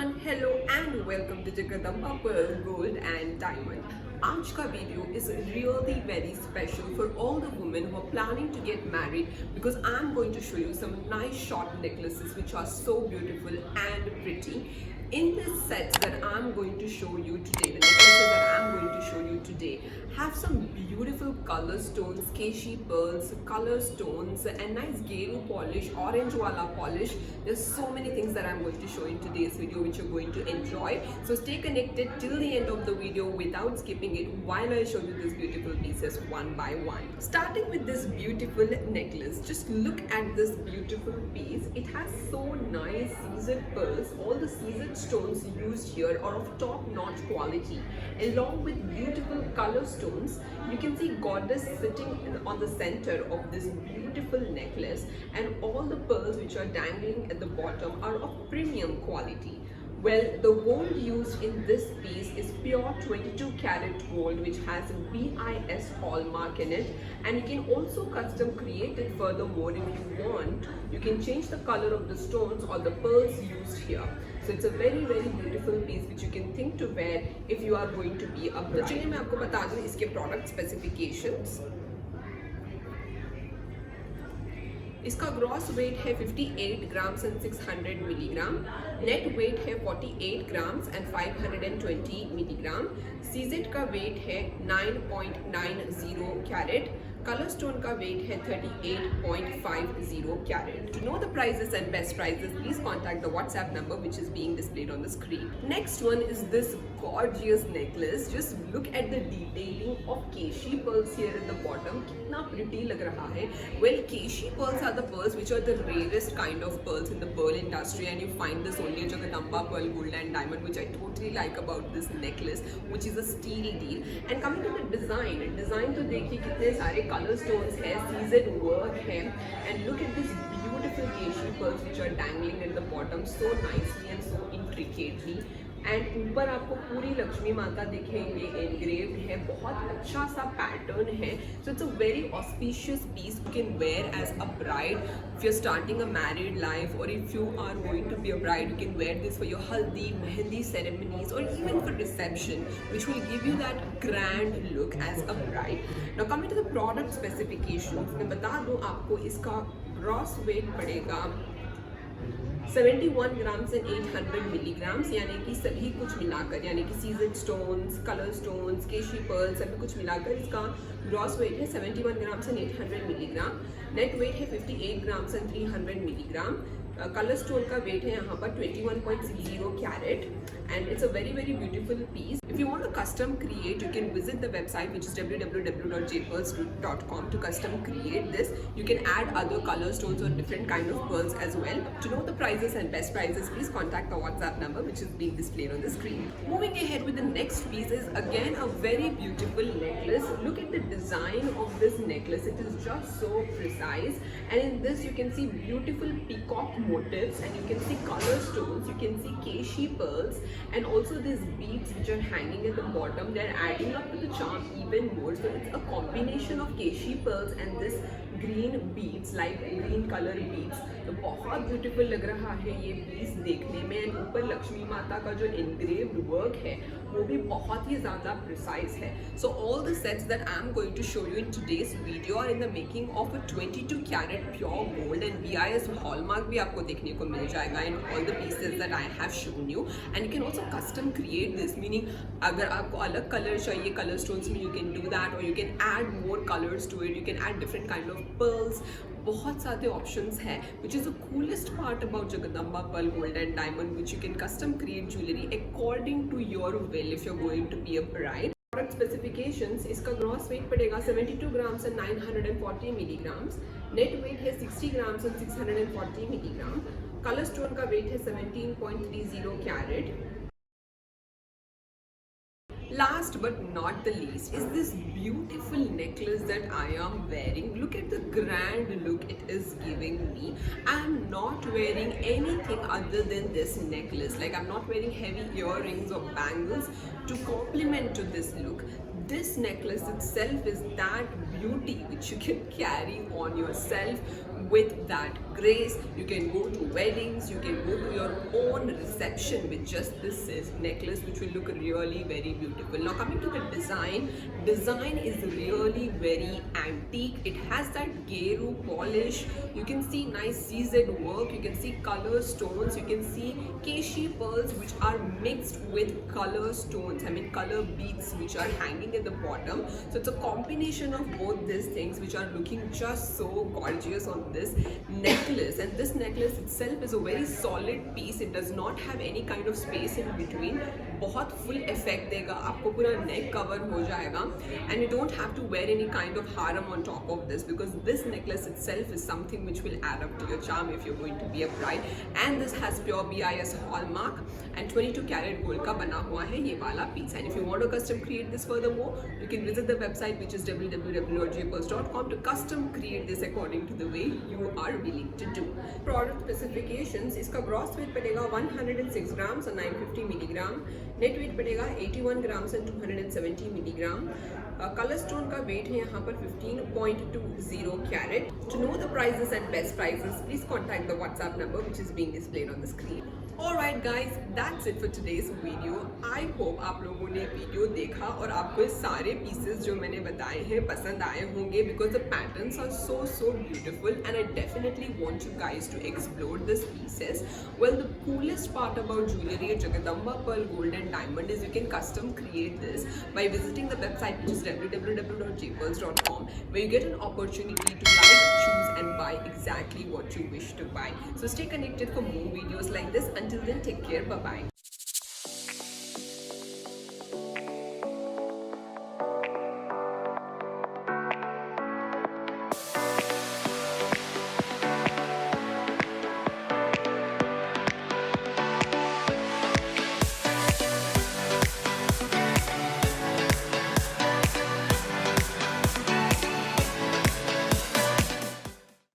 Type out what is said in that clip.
everyone, hello and welcome to Jagdamba Pearl Gold and Diamond. आज का video is really very special for all the women who are planning to get married because I'm going to show you some nice short necklaces which are so beautiful and pretty. In this set that I'm going to show you today, the necklaces that I'm going to show you today have some beautiful color stones, keshi pearls, color stones and nice geru polish, orange wala polish. There's so many things that I'm going to show in today's video which you're going to enjoy. So stay connected till the end of the video without skipping it while I show you these beautiful pieces one by one. Starting with this beautiful necklace, just look at this beautiful piece. It has so nice seasoned pearls. All the seasoned stones used here are of top-notch quality. Along with beautiful color stones, you can see goddess sitting on the center of this beautiful necklace, and all the pearls which are dangling at the bottom are of premium quality. Well, the gold used in this piece is pure 22 karat gold which has a BIS hallmark in it, and you can also custom create it furthermore if you want. You can change the color of the stones or the pearls used here. So it's a very beautiful piece which you can think to wear if you are going to be a bride. तो चलिए मैं आपको बता दूँ इसके product specifications. इसका gross weight है 58 grams and 600 milligram, net weight है 48 ग्राम्स एंड 520 मिलीग्राम, सीजेड का वेट है 9.90 कैरेट, color stone का weight है 38.50 carat. To know the prices and best prices, please contact the WhatsApp number which is being displayed on the screen. Next one is this gorgeous necklace. Just look at the detailing of keshi pearls here at the bottom. कितना pretty लग रहा है. Well, keshi pearls are the pearls which are the rarest kind of pearls in the pearl industry, and you find this only in Jagdamba Pearl Gold and Diamond, which I totally like about this necklace, which is a steal deal. And coming to the design तो देखिए कितने सारे color stones है, seasoned work है, and look at this beautiful keshi pearls which are dangling at the bottom so nicely and so intricately. And ऊपर आपको पूरी लक्ष्मी माता दिखेंगे एनग्रेव्ड है, बहुत अच्छा सा पैटर्न है. So it's a very auspicious piece you can wear as a bride if you are starting a married life, और if you are going to be a bride you can wear this for your haldi mehndi ceremonies और even for reception which will give you that grand look as a bride. Now coming to the product specifications, मैं बता दूँ आपको इसका gross weight पड़ेगा 71 grams and 800 milligrams, यानी कि सभी कुछ मिलाकर, यानी कि season stones, colour stones, keshi pearl सभी कुछ मिलाकर इसका ग्रॉस वेट है 71 grams and 800 milligram, net weight है 58 grams and 300 milligram, colour stone का वेट है यहाँ पर 21.60 carat, and it's a very beautiful piece. If you want to custom create, you can visit the website which is www.jpearls.com to custom create this. You can add other color stones or different kind of pearls as well. To know the prices and best prices, please contact the WhatsApp number which is being displayed on the screen. Moving ahead with the next piece is again a very beautiful necklace. Look at the design of this necklace. It is just so precise, and in this you can see beautiful peacock motifs, and you can see color stones, you can see keshi pearls, and also these beads which are hanging at the bottom. They're adding up to the charm even more. So it's a combination of keshi pearls and this green beads, like green color beads. तो बहुत beautiful लग रहा है ये piece देखने में, and ऊपर लक्ष्मी माता का जो इनग्रेव्ड वर्क है वो भी बहुत ही ज़्यादा प्रिसाइज है. So all the sets that I am going to show you in today's video are in the making of a 22 carat pure gold, and BIS hallmark भी आपको देखने को मिल जाएगा in all the pieces that I have shown you. And you can also custom create this, meaning अगर आपको अलग colour चाहिए कलर स्टोन्स में, यू कैन डू दैट, और you can add more colours to it, you can add different kind of pearls. बहुत सारे options हैं, which is the coolest part about Jagdamba Pearl Gold and Diamond, which you can custom create jewelry according to your will if you're going to be a bride. Product specifications, इसका gross weight पड़ेगा 72 grams and 940 milligrams, net weight है 60 grams and 640 milligram, colour stone का weight है 17.30 carat. Last but not the least is this beautiful necklace that I am wearing. Look at the grand look it is giving me. I am not wearing anything other than this necklace. Like, I'm not wearing heavy earrings or bangles to complement to this look. This necklace itself is that beauty which you can carry on yourself with that grace. You can go to weddings, you can go to your own reception with just this necklace, which will look really very beautiful. Now coming to the design is really very antique. It has that geru polish. You can see nice CZ work, you can see color stones, you can see keshi pearls which are mixed with color stones, I mean color beads which are hanging at the bottom. So it's a combination of both these things which are looking just so gorgeous on this necklace. And this necklace itself is a very solid piece. It does not have any kind of space in between. बहुत full effect देगा, आपको पूरा neck cover हो जाएगा, and you don't have to wear any kind of harem on top of this, because this necklace itself is something which will add up to your charm if you're going to be a bride. And this has pure BIS hallmark and 22 karat gold का बना हुआ है ये वाला piece. And if you want to custom create this furthermore, you can visit the website which is www.jewellery.com to custom create this according to the way you are willing to do. Product specifications, इसका gross weight पड़ेगा 106 grams और 950 milligram. Net weight पड़ेगा 81 grams and 270 milligram. Color stone का weight है यहाँ पर 15.20 carat. To know the prices and best prices, please contact the WhatsApp number which is being displayed on the screen. Alright guys, that's it for today's video. I hope आप लोगों ने video देखा और आपको ये सारे pieces जो मैंने बताए हैं पसंद आए होंगे, because the patterns are so beautiful and I definitely want you guys to explore these pieces. Well, the coolest part about jewellery at Jagadamba Pearl Gold and Diamond is you can custom create this by visiting the website which is www.jpearls.com, where you get an opportunity to choose and buy exactly what you wish to buy. So stay connected for more videos like this. Until then, take care. Bye bye.